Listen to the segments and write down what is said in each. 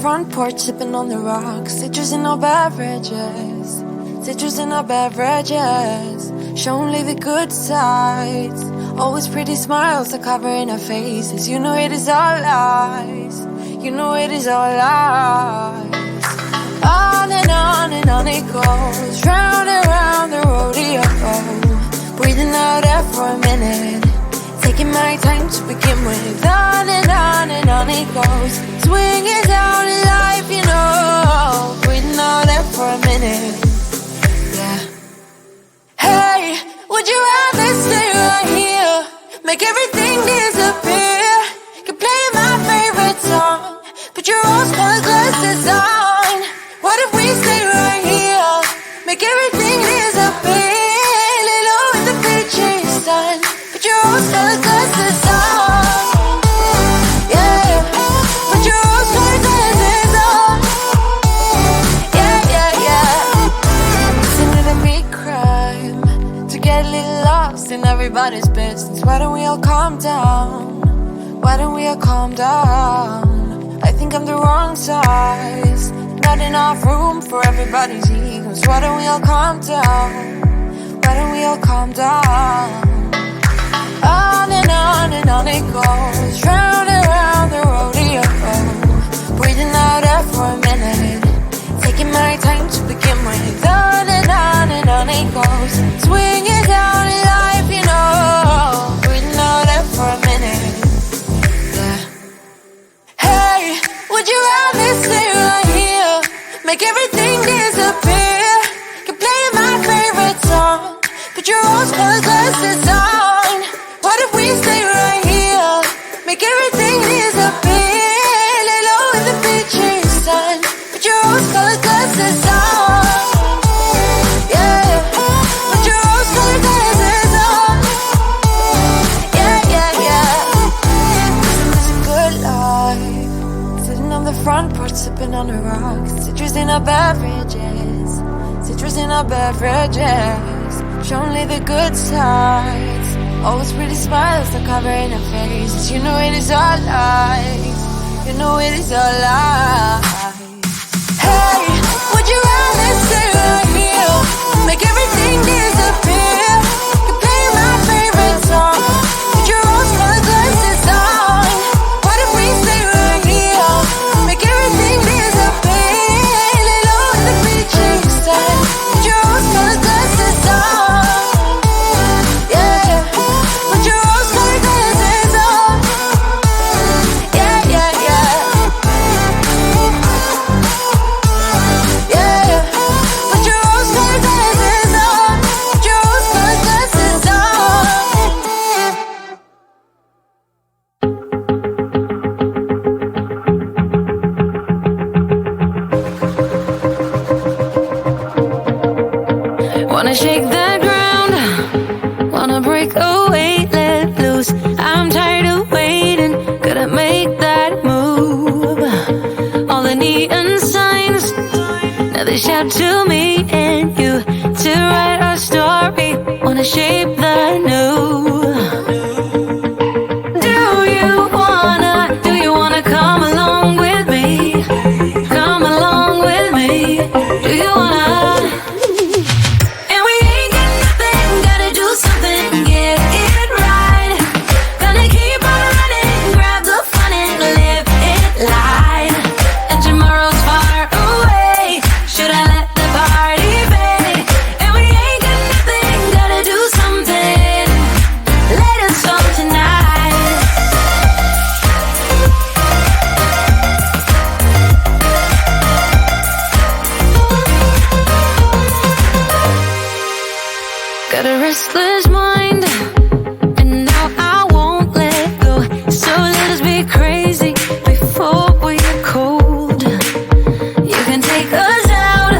front porch sipping on the rocks. Citrus in our beverages, citrus in our beverages. Show only the good sides. Always pretty smiles are covering our faces. You know it is all lies. You know it is all lies. On and on it goes, round and round the rodeo. Breathing out air for a minute, taking my time to begin with. On and on it goes, swinging down in life, you know. Breathing out air for a minute, yeah. Hey, would you rather stay right here, make everything disappear? Could play my favorite song, put your rose-colored glasses on. What if we stay right here, make everything disappear? Lay low in the beaching sun, put your rose-colored glasses on. Yeah, put your rose-colored glasses on. Yeah, yeah, yeah. Isn't it a big crime to get a little lost in everybody's business? Why don't we all calm down? Why don't we all calm down? I think I'm the wrong size, not enough room for everybody's egos. Why don't we all calm down? Why don't we all calm down? On and on it goes, round and round the rodeo. Breathing out air for a minute, taking my time to begin with. On and on it goes, swinging down in life, you know. Breathing out air for a minute, yeah. Hey, would you rather stay right here, make everything disappear? Can play my favorite song, put your rose-colored glasses on. What if we stay right here, make everything disappear? Lay low in the beaching sun, put your rose-colored glasses on. Yeah, put your rose-colored glasses on. Yeah, yeah, yeah. Living a good life, sitting on the front porch sipping on the rocks. Citrus in our beverages, citrus in our beverages. Show only the good sides. Always pretty smiles are covering our faces. You know it is all lies. You know it is all lies. Hey, would you rather stay right here, make everything disappear? You play my favorite song, put your rose-colored glasses on. What if we stay right here, make everything disappear? Lay low in the beaching sun, put your rose-colored glasses on. Yeah, put your rose-colored glasses on. Yeah, yeah, yeah. Yeah, put your rose-colored glasses on. Put your rose-colored glasses on. Wanna shake the ground, wanna break away, let loose. I'm tired of waiting, gotta make that move. All the neon signs, now they shout to me and you to write our story. Wanna shape the new. Do you wanna come along with me? Come along with me. Do you wanna? And we ain't got nothing, gotta do something, get it right. Gonna keep on running, grab the fun and live it light. And tomorrow's far away, should I let the party fade? And we ain't got nothing, gotta do something, let us go tonight. Got a restless mind, and now I won't let go. So let us be crazy before we get cold. You can take us out,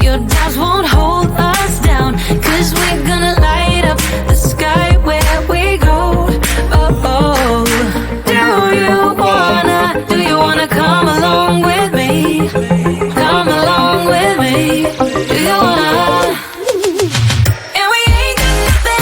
your doubts won't hold us down, 'cause we're gonna light up the sky where we go. Oh, oh. Do you wanna come along with me? Come along with me. Do you wanna? And we ain't got nothing,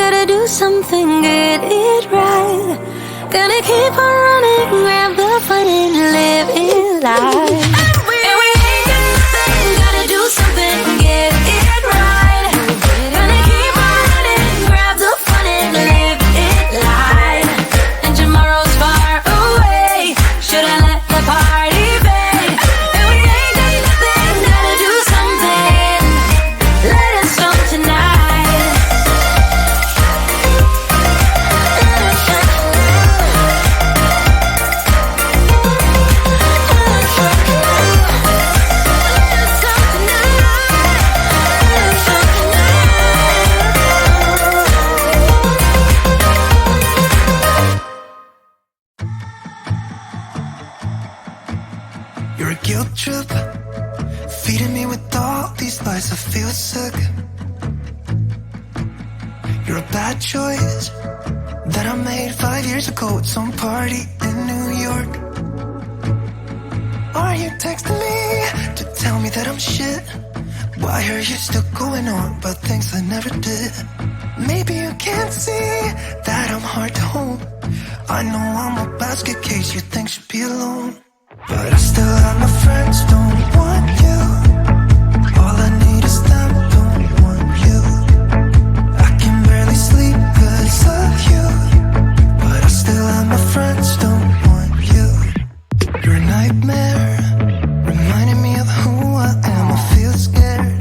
gotta do something, get it right. Gonna keep on running, grab the fun and live it life. And we ain't got nothing, gotta do something, get it right. Gonna keep on running, grab the fun and live it life. And tomorrow's far away, should've let the party fade. And we ain't got nothing, gotta do something, let it snow tonight. You're a guilt trip, feeding me with all these lies. I feel sick. You're a bad choice that I made 5 years ago at some party in New York. Are you texting me to tell me that I'm shit? Why are you still going on about things I never did? Maybe you can't see that I'm hard to hold. I know I'm a basket case you think should be alone, but I still have my friends, don't want you. All I need is them, don't want you. I can barely sleep 'cause of you, but I still have my friends, don't want you. You're a nightmare, reminding me of who I am. I feel scared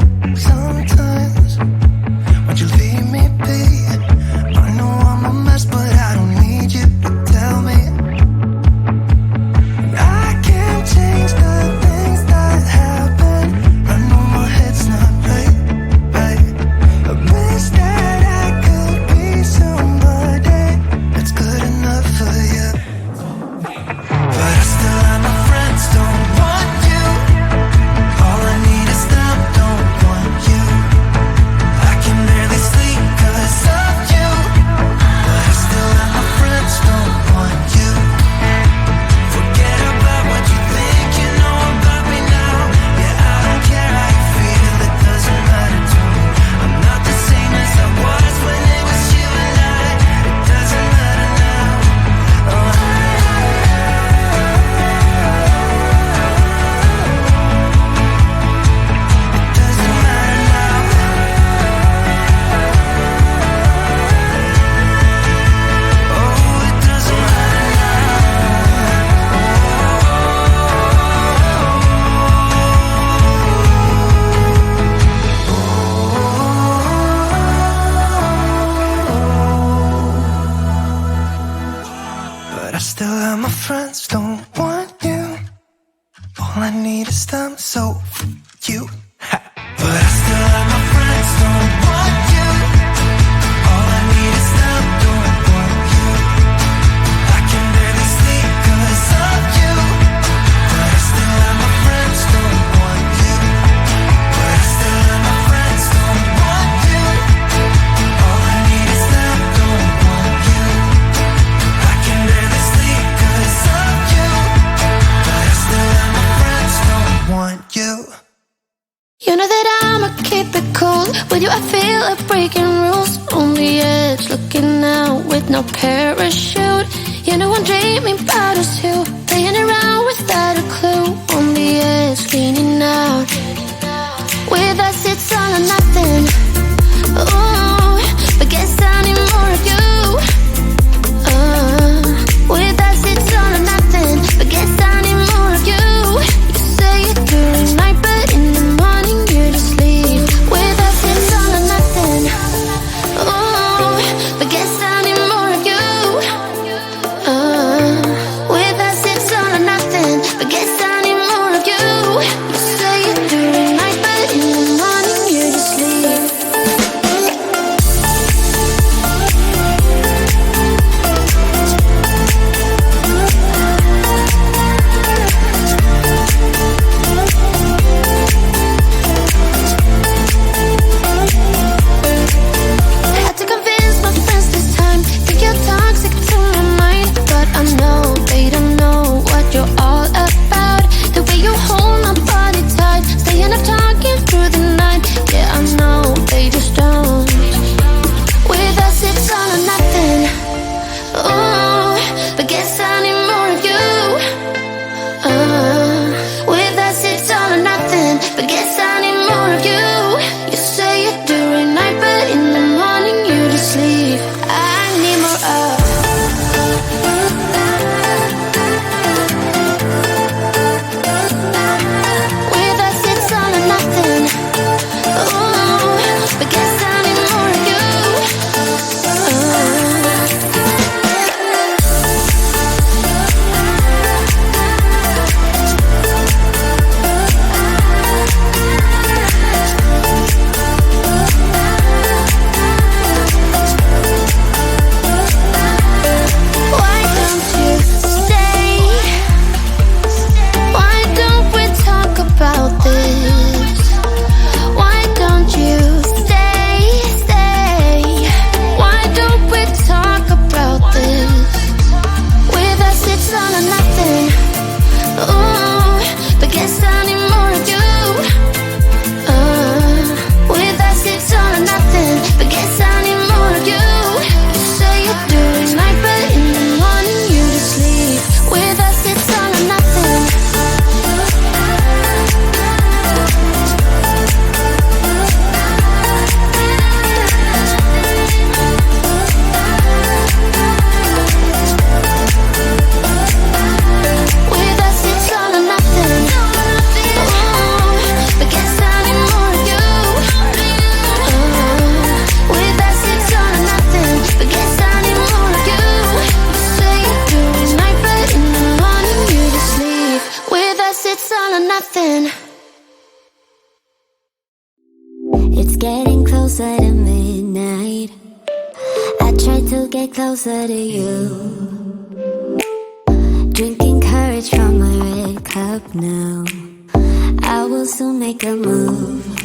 sometimes. Why'd you leave me be? I know I'm a mess, but I don't need you to tell me. I can't change the things that happen. I know my head's not right, right. I wish that I could be somebody that's good enough for you, but I still have my friends, don't want you. All I need is them, don't want you. I can barely sleep 'cause of you, but I still have my friends, don't want you. Forget about what you think you know about me now. Yeah, I don't care how you feel, it doesn't matter to me. I'm not the same as I was when it was you and I. It doesn't matter now. Oh, it doesn't matter now. Oh, it doesn't matter now. But I still have my friends, don't want you. All I need is them, so you. Ha. But I still have my friends, don't want you. All I need is them, don't want you. I can barely sleep 'cause of you, but I still have my friends, don't want you. But I still have my friends, don't want you. All I need is them, don't want you. I can barely sleep 'cause of you, but I still have my friends, don't want you. You know that I'ma keep it cool. With you I feel like breaking rules. On the edge, looking out with no parachute. You know I'm dreaming about us two, playing around without a clue. On the edge, leaning out. With us it's all or nothing. Ooh, but guess I need more of you. With us it's all or nothing, but guess I need more of you. You say it during night, but in the morning you just leave. With us it's all or nothing. Ooh, but guess I need more of you. With us it's all or nothing, but guess I need more of you. You say it during night, but in the morning you just leave. to get closer to you. Drinking courage from my red cup now. I will soon make a move.